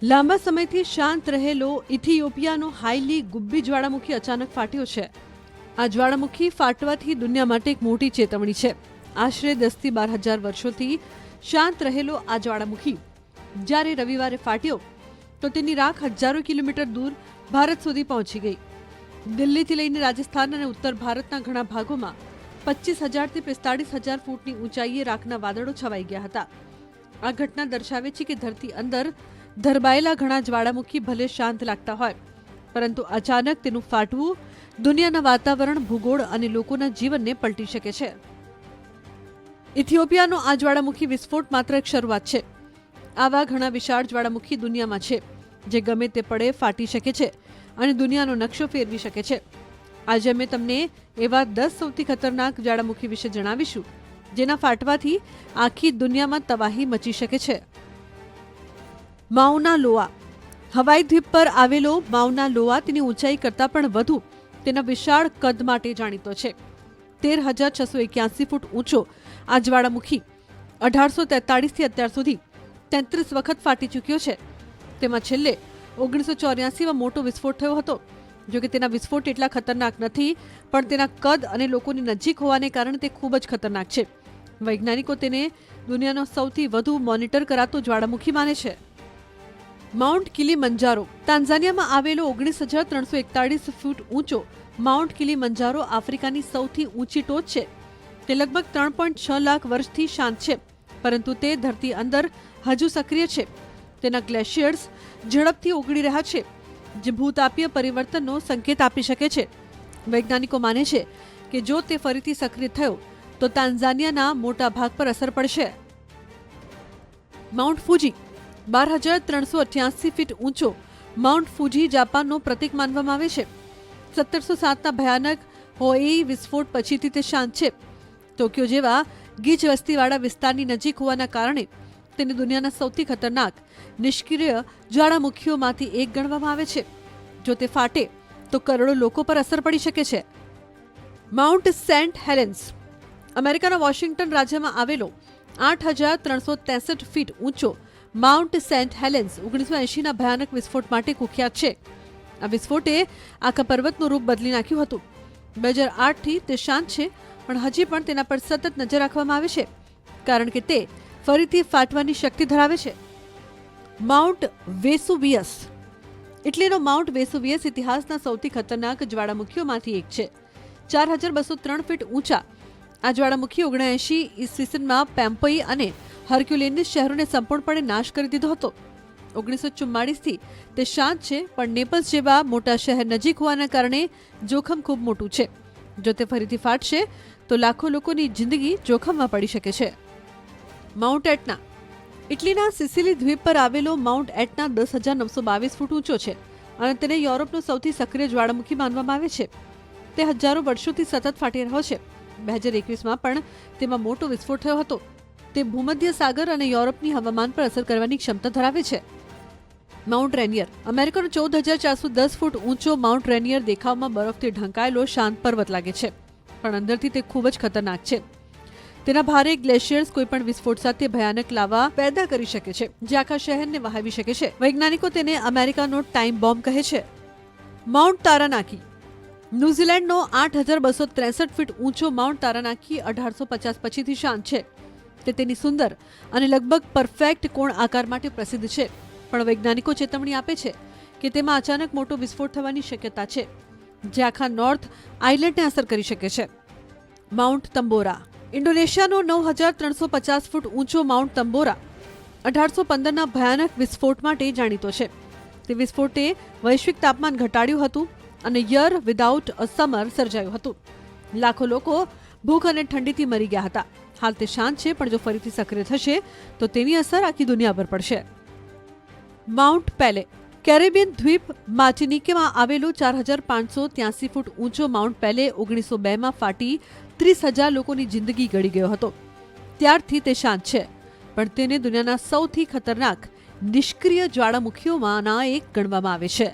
લાંબા સમયથી શાંત રહેલો ઇથિયોપિયાનો હાઈલી ગુબ્બી જ્વાળામુખી અચાનક ફાટ્યો છે. આ જ્વાળામુખી ફાટવાથી દુનિયા માટે એક મોટી ચેતવણી છે. આશરે 10 થી 12,000 વર્ષોથી શાંત રહેલો આ જ્વાળામુખી જ્યારે રવિવારે ફાટ્યો તો તેની રાખ હજારો કિલોમીટર દૂર ભારત સુધી પહોંચી ગઈ. દિલ્હીથી લઈને રાજસ્થાન અને ઉત્તર ભારતના ઘણા ભાગોમાં 25,000 થી 45,000 ફૂટની ઊંચાઈએ રાખના વાદળો છવાઈ ગયા હતા. આ ઘટના દર્શાવે છે કે ધરતી અંદર ધરબાયેલા ઘણા જ્વાળામુખી ભલે શાંત લાગતા હોય, પરંતુ અચાનક તેનું ફાટવું દુનિયાના વાતાવરણ, ભૂગોળ અને લોકોના જીવનને પલટી શકે છે. ઇથિયોપિયાનો આ જ્વાળામુખી વિસ્ફોટ માત્ર એક શરૂઆત છે. આવા ઘણા વિશાળ જ્વાળામુખી દુનિયામાં છે જે ગમે તે પળે ફાટી શકે છે અને દુનિયાનો નકશો ફેરવી શકે છે. આજે અમે તમને એવા 10 સૌથી ખતરનાક જ્વાળામુખી વિશે જણાવીશું જેના ફાટવાથી આખી દુનિયામાં તબાહી મચી શકે છે. માઉના લોઆ. હવાઈ દ્વીપ પર આવેલો માઉના લોઆ તેની ઊંચાઈ કરતાં પણ વધુ તેના વિશાળ કદ માટે જાણીતો છે. 13,681 ફૂટ ઊંચો આ જ્વાળામુખી 1843 થી અત્યાર સુધી 33 વખત ફાટી ચૂક્યો છે. તેમાં છેલ્લે 1984માં મોટો વિસ્ફોટ થયો હતો. જોકે તેના વિસ્ફોટ એટલા ખતરનાક નથી, પણ તેના કદ અને લોકોની નજીક હોવાને કારણે તે ખૂબ જ ખતરનાક છે. વૈજ્ઞાનિકો તેને દુનિયાનો સૌથી વધુ મોનિટર કરાતો જ્વાળામુખી માને છે. Mount Kilimanjaro. તાન્ઝાનિયામાં આવેલો 19,341 ફૂટ ઊંચો માઉન્ટ કિલીમંજારો આફ્રિકાની સૌથી ઊંચી ટોચ છે. તે લગભગ 3.6 લાખ વર્ષથી શાંત છે, પરંતુ તે ધરતી અંદર હજુ સક્રિય છે. તેના ગ્લેશિયર્સ ઝડપથી ઓગળી રહ્યા છે, જે ભૂતાપીય પરિવર્તનનો સંકેત આપી શકે છે. વૈજ્ઞાનિકો માને છે કે જો તે ફરીથી સક્રિય થયો તો તાન્ઝાનિયાના મોટા ભાગ પર અસર પડશે. Mount Fuji. 12,388 ફીટ ઊંચો માઉન્ટ ફુજી જાપાનનો પ્રતીક માનવામાં આવે છે. 1707ના ભયાનક હોએઈ વિસ્ફોટ પછીથી તે શાંત છે. ટોક્યો જેવા ગીચ વસ્તીવાળા વિસ્તારની નજીક હોવાના કારણે તેને દુનિયાના સૌથી ખતરનાક નિષ્ક્રિય જ્વાળામુખીઓમાંથી એક ગણવામાં આવે છે. જો તે ફાટે તો કરોડો લોકો પર અસર પડી શકે છે. Mount Saint Helens. અમેરિકાના વોશિંગ્ટન રાજ્યમાં આવેલો 8,363 ફીટ ઊંચો માઉન્ટ સેન્ટ હેલેન્સ 1980ના ભયાનક વિસ્ફોટ માટે કુખ્યાત છે. આ વિસ્ફોટે આખા પર્વતનું રૂપ બદલી નાખ્યું હતું. 2008થી તે શાંત છે, પણ હજી પણ તેના પર સતત નજર રાખવામાં આવે છે, કારણ કે તે ફરીથી ફાટવાની શક્તિ ધરાવે છે. માઉન્ટ વેસુવિયસ. ઇટલીનો માઉન્ટ વેસુવિયસ ઇતિહાસના સૌથી ખતરનાક જ્વાળામુખીઓમાંથી એક છે. 4,203 ફીટ ઊંચા આ જ્વાળામુખી 79 ઈસવીસનમાં પેમ્પોઈ અને હર્ક્યુલિનસ શહેરોને સંપૂર્ણપણે નાશ કરી દીધો હતો. 1944થી તે શાંત છે, પણ નેપલ્સ જેવા મોટા શહેર નજીક હોવાના કારણે જોખમ ખૂબ મોટું છે. જો તે ફરીથી ફાટશે તો લાખો લોકોની જિંદગી જોખમમાં પડી શકે છે. માઉન્ટ એટના. ઇટલીના સિસિલી દ્વીપ પર આવેલો માઉન્ટ એટના 10,922 ફૂટ ઊંચો છે અને તેને યુરોપનો સૌથી સક્રિય જ્વાળામુખી માનવામાં આવે છે. તે હજારો વર્ષોથી સતત ફાટી રહ્યો છે. 2021માં પણ તેમાં મોટો વિસ્ફોટ થયો હતો. તે ભૂમધ્ય સાગર અને યુરોપની હવામાન પર અસર કરવાની ક્ષમતા ધરાવે છે. માઉન્ટ રેનિયર. અમેરિકાનો 14,410 ફૂટ ઊંચો માઉન્ટ રેનિયર દેખાવમાં બરફથી ઢંકાયેલો શાંત પર્વત લાગે છે, પણ અંદરથી તે ખૂબ જ ખતરનાક છે. તેના ભારે ગ્લેશિયર્સ કોઈપણ વિસ્ફોટ સાથે ભયાનક લાવા પેદા કરી શકે છે, જે આખા શહેરને વહાવી શકે છે. વૈજ્ઞાનિકો તેને અમેરિકાનો ટાઈમ બોમ્બ કહે છે. માઉન્ટ તારાનાકી. ન્યૂઝીલેન્ડનો 8,263 ફીટ ઊંચો માઉન્ટ તારાનાકી 1850 પછીથી શાંત છે. તે તેની સુંદર અને લગભગ પરફેક્ટ કોણ આકાર માટે પ્રસિદ્ધ છે, પણ વૈજ્ઞાનિકો ચેતવણી આપે છે કે તેમાં અચાનક મોટો વિસ્ફોટ થવાની શક્યતા છે, જે આખા નોર્થ આઇલેન્ડને અસર કરી શકે છે. માઉન્ટ તંબોરા. ઇન્ડોનેશિયાનો 9,350 ફૂટ ઊંચો માઉન્ટ તંબોરા 1815ના ભયાનક વિસ્ફોટ માટે જાણીતો છે. તે વિસ્ફોટે વૈશ્વિક તાપમાન ઘટાડ્યું હતું અને યર વિધાઉટ અ સમર સર્જાયું હતું. લાખો લોકો ભૂખ અને ઠંડીથી મરી ગયા હતા. હાલ તે શાંત છે, પણ જો ફરીથી સક્રિય થશે તો તેની અસર આખી દુનિયા પર પડશે. માઉન્ટ પેલે. કેરેબિયન દ્વીપ માર્ટિનિકેમાં આવેલો 4,583 ફૂટ ઊંચો માઉન્ટ પેલે 1902માં ફાટી 30,000 લોકોની જિંદગી ગળી ગયો હતો. ત્યારથી તે શાંત છે, પણ તેને દુનિયાના સૌથી ખતરનાક નિષ્ક્રિય જ્વાળામુખીઓમાંના એક ગણવામાં આવે છે.